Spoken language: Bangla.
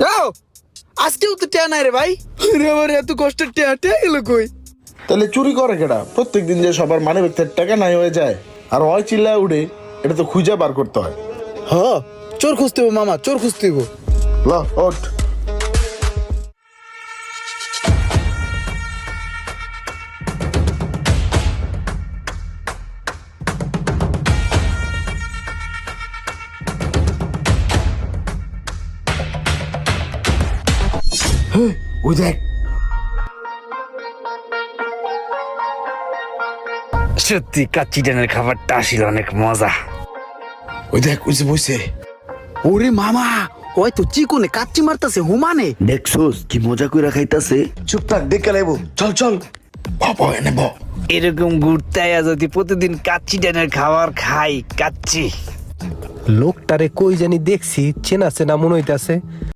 যাও আজকেও তো টেয়া নাই রে ভাই। আরে আমার এত কষ্টের টেয়া টেয়া গেল কই? তাহলে চুরি করে কেডা? প্রত্যেকদিন যে সবার মানে ব্যক্তির টাকা নাই হয়ে যায় আর হয় চিল্লায় উঠে, এটা তো খুঁজে বার করতে হয়। হ চোর খুঁজতে হইবো মামা, চোর খুঁজতে হইবো। ল ওঠ। ওই দেখ, সত্যি কাচ্চি ডানের খাবারটা আসলে অনেক মজা। ওই দেখ, ওই যে বসে। ওরে মামা, ওই তো চিকনে কাচ্চি মারতাছে হুমানে। দেখছোস কি মজা কইরা খাইতাছে। চুপ থাক, দেখে লাইব। চল চল, বাবা এনে ব। এরকম ঘুরতে আয়া যদি প্রতিদিন কাচ্চি ডানের খাবার খাই, কাচ্চি লোকটারে কই জানি দেখছি, চেনা চেনা মনে হইতাছে।